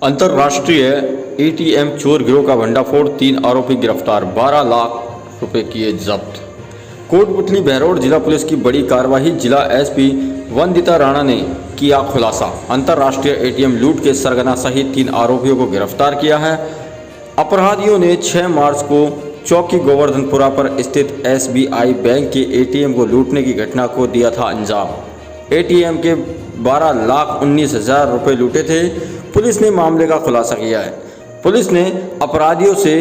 अंतर्राष्ट्रीय एटीएम चोर गिरोह का भंडाफोड़, 3 आरोपी गिरफ्तार, 12 लाख रुपए किए जब्त। कोटपुतली बहरोड जिला पुलिस की बड़ी कार्रवाई, जिला एसपी वंदिता राणा ने किया खुलासा। अंतर्राष्ट्रीय एटीएम लूट के सरगना सहित 3 आरोपियों को गिरफ्तार किया है। अपराधियों ने 6 मार्च को चौकी गोवर्धनपुरा पर स्थित एसबीआई बैंक के एटीएम को लूटने की घटना को दिया था अंजाम। एटीएम के 12,19,000 रुपये लूटे थे। पुलिस ने मामले का खुलासा किया है। पुलिस ने अपराधियों से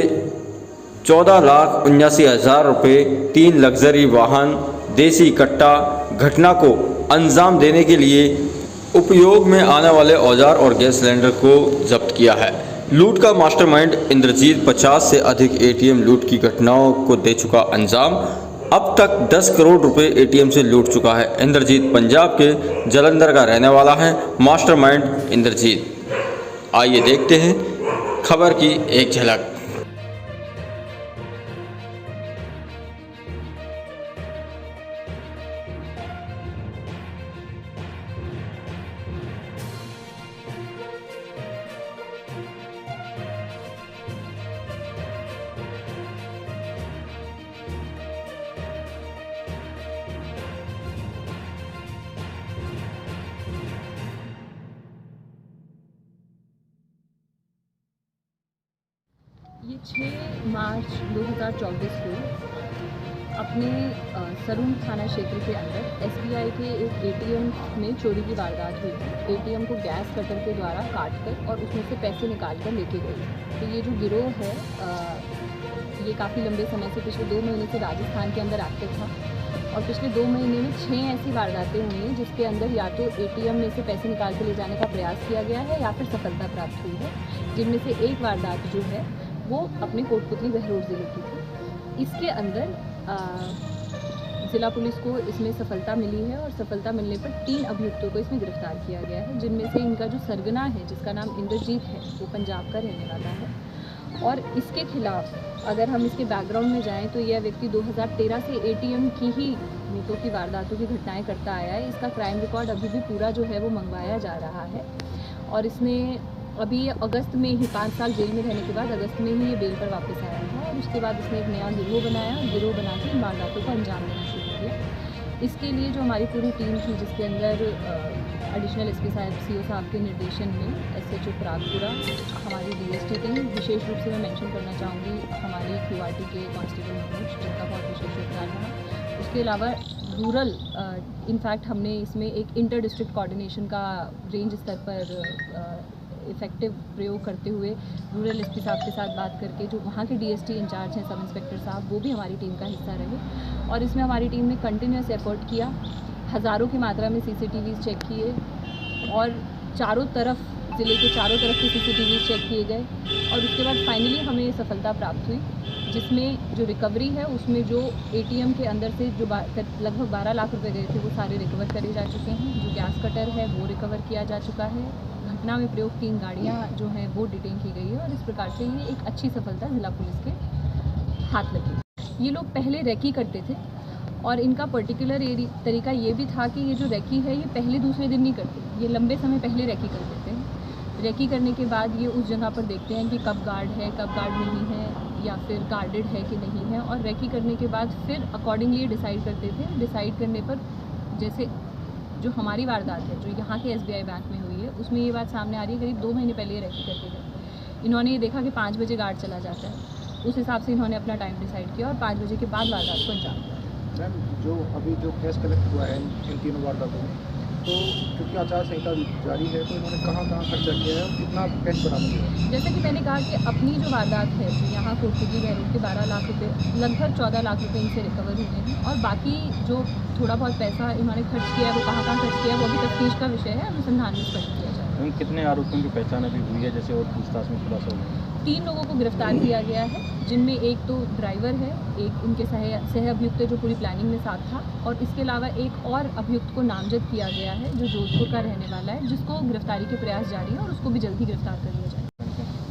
14,79,000 रुपये, 3 लग्जरी वाहन, देसी कट्टा, घटना को अंजाम देने के लिए उपयोग में आने वाले औजार और गैस सिलेंडर को जब्त किया है। लूट का मास्टरमाइंड इंद्रजीत 50 से अधिक एटीएम लूट की घटनाओं को दे चुका अंजाम। अब तक 10 करोड़ रुपए एटीएम से लूट चुका है। इंद्रजीत पंजाब के जलंधर का रहने वाला है। मास्टरमाइंड इंद्रजीत। आइए देखते हैं खबर की एक झलक। ये 6 मार्च 2024 को अपने सरून थाना क्षेत्र के अंदर एसबीआई के एक एटीएम में चोरी की वारदात हुई थी। एटीएम को गैस कटर के द्वारा काटकर और उसमें से पैसे निकाल कर लेके गए। तो ये जो गिरोह है ये काफ़ी लंबे समय से, पिछले 2 महीने से राजस्थान के अंदर एक्टिव था और पिछले 2 महीने में 6 ऐसी वारदातें हुई हैं जिसके अंदर या तो एटीएम में से पैसे निकाल के ले जाने का प्रयास किया गया है या फिर सफलता प्राप्त हुई है, जिनमें से एक वारदात जो है वो अपने कोटपुतली बहरोड ज़िले की थी। इसके अंदर ज़िला पुलिस को इसमें सफलता मिली है और सफलता मिलने पर 3 अभियुक्तों को इसमें गिरफ्तार किया गया है, जिनमें से इनका जो सरगना है जिसका नाम इंद्रजीत है वो पंजाब का रहने वाला है। और इसके खिलाफ अगर हम इसके बैकग्राउंड में जाएं तो यह व्यक्ति 2013 से एटीएम की ही लूटों की वारदातों की घटनाएं करता आया है। इसका क्राइम रिकॉर्ड अभी भी पूरा जो है वो मंगवाया जा रहा है और इसने अभी अगस्त में ही 5 साल जेल में रहने के बाद अगस्त में ही ये बेल पर वापस आया था और उसके बाद इसने एक नया गिरोह बनाया। गिरोह बना के इन वारदातों को अंजाम देना शुरू किया। इसके लिए जो हमारी पूरी टीम थी, जिसके अंदर एडिशनल एसपी साहब सीओ साहब के निर्देशन में एसएचओ प्रागपुरा, हमारी डीएसटी टीम, विशेष रूप से मैं मेंशन करना चाहूँगी हमारी क्यूआरटी के कांस्टेबल मनोज, जिनका बहुत विशेष योगदान रहा। उसके अलावा रूरल इनफैक्ट हमने इसमें एक इंटर डिस्ट्रिक्ट कोऑर्डिनेशन का रेंज स्तर पर इफ़ेक्टिव प्रयोग करते हुए रूरल एसपी साहब के साथ बात करके जो वहाँ के डीएसटी इंचार्ज हैं सब इंस्पेक्टर साहब, वो भी हमारी टीम का हिस्सा रहे और इसमें हमारी टीम ने कंटिन्यूस एफर्ट किया। हज़ारों की मात्रा में सीसीटीवीज़ चेक किए और चारों तरफ, ज़िले के चारों तरफ के सीसीटीवीज़ चेक किए गए और उसके बाद फाइनली हमें ये सफलता प्राप्त हुई, जिसमें जो रिकवरी है उसमें जो एटीएम के अंदर से जो लगभग 12 लाख रुपए गए थे वो सारे रिकवर करे जा चुके हैं। जो गैस कटर है वो रिकवर किया जा चुका है। घटना में प्रयोग 3 गाड़ियाँ जो हैं वो डिटेन की गई है और इस प्रकार से ये एक अच्छी सफलता जिला पुलिस के हाथ लगी। ये लोग पहले रैकी करते थे और इनका पर्टिकुलर तरीका ये भी था कि ये जो रैकी है ये पहले दूसरे दिन नहीं करते, ये लंबे समय पहले रैकी कर देते हैं। रैकी करने के बाद ये उस जगह पर देखते हैं कि कब गार्ड है, कब गार्ड नहीं है या फिर गार्डेड है कि नहीं है, और रैकी करने के बाद फिर अकॉर्डिंगली डिसाइड करते थे। डिसाइड करने पर जैसे जो हमारी वारदात है जो यहाँ के एसबीआई बैंक में हुई है उसमें ये बात सामने आ रही है, करीब 2 महीने पहले ये रैकी करते थे। इन्होंने ये देखा कि 5 बजे गार्ड चला जाता है, उस हिसाब से इन्होंने अपना टाइम डिसाइड किया और 5 बजे के बाद वारदात को अंजाम दिया। मैम, जो अभी जो केस कलेक्ट हुआ है इन 3 वारदातों में, तो क्योंकि आचार संहिता जारी है तो इन्होंने कहाँ खर्चा किया है और कितना कैश बरामद हुआ है? जैसे कि मैंने कहा कि अपनी जो वारदात है जो यहाँ कोटपुतली बहरोड के 12 लाख रुपए, लगभग 14 लाख रुपए इनसे रिकवर हुए हैं और बाकी जो थोड़ा बहुत पैसा इन्होंने खर्च किया है वो कहाँ खर्च किया है वो भी तफ्तीश का विषय है, अनुसंधान में स्पष्ट किया जाए। कितने आरोपियों की पहचान अभी हुई है जैसे और पूछताछ में खुलासा हुआ है? 3 लोगों को गिरफ्तार किया गया है, जिनमें एक तो ड्राइवर है, एक उनके सह अभियुक्त जो पूरी प्लानिंग में साथ था और इसके अलावा एक और अभियुक्त को नामजद किया गया है जो जोधपुर का रहने वाला है, जिसको गिरफ्तारी के प्रयास जारी है और उसको भी जल्दी गिरफ्तार कर लिया जाए।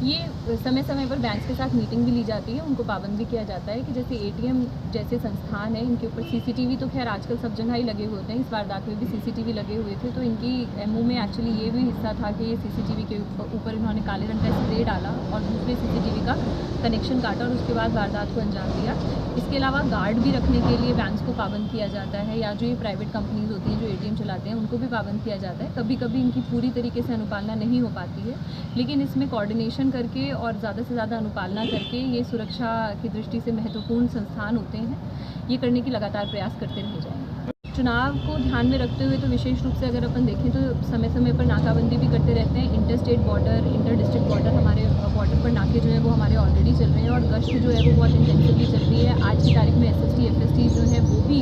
ये समय समय पर बैंक्स के साथ मीटिंग भी ली जाती है, उनको पाबंद भी किया जाता है कि जैसे एटीएम जैसे संस्थान है, इनके ऊपर सीसीटीवी तो खैर आजकल सब जगह ही लगे होते हैं, इस वारदात में भी सीसीटीवी लगे हुए थे। तो इनकी एमओ में एक्चुअली ये भी हिस्सा था कि ये सीसीटीवी के ऊपर इन्होंने काले रंग का स्प्रे डाला और दूसरे सीसीटीवी का कनेक्शन काटा और उसके बाद वारदात को अंजाम दिया। इसके अलावा गार्ड भी रखने के लिए बैंक्स को पाबंद किया जाता है, या जो ये प्राइवेट कंपनीज होती हैं जो एटीएम चलाते हैं उनको भी पाबंद किया जाता है। कभी कभी इनकी पूरी तरीके से अनुपालना नहीं हो पाती है, लेकिन इसमें कोऑर्डिनेशन करके और ज़्यादा से ज़्यादा अनुपालना करके ये सुरक्षा की दृष्टि से महत्वपूर्ण संस्थान होते हैं, ये करने की लगातार प्रयास करते रहे जाएंगे। चुनाव को ध्यान में रखते हुए तो विशेष रूप से अगर अपन देखें तो समय समय पर नाकाबंदी भी करते रहते हैं। Inter state border, inter district border, हमारे बॉर्डर पर नाके जो है वो हमारे ऑलरेडी चल रहे हैं और गश्त जो है वो बहुत इंटेंसिवली चल रही है। आज की तारीख में SST FST जो है वो भी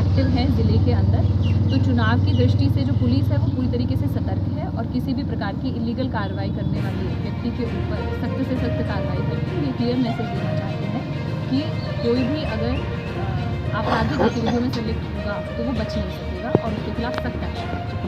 एक्टिव हैं ज़िले के अंदर। तो चुनाव की दृष्टि से जो पुलिस है वो पूरी तरीके से सतर्क है और किसी भी प्रकार की इलीगल कार्रवाई करने वाले व्यक्ति के ऊपर सख्त से सख्त कार्रवाई करके ये क्लियर मैसेज देना चाहते हैं कि कोई भी अगर आपराधिक गतिविधियों में संलिप्त होगा तो वो बच नहीं सकेगा और उसके खिलाफ सख्त एक्शन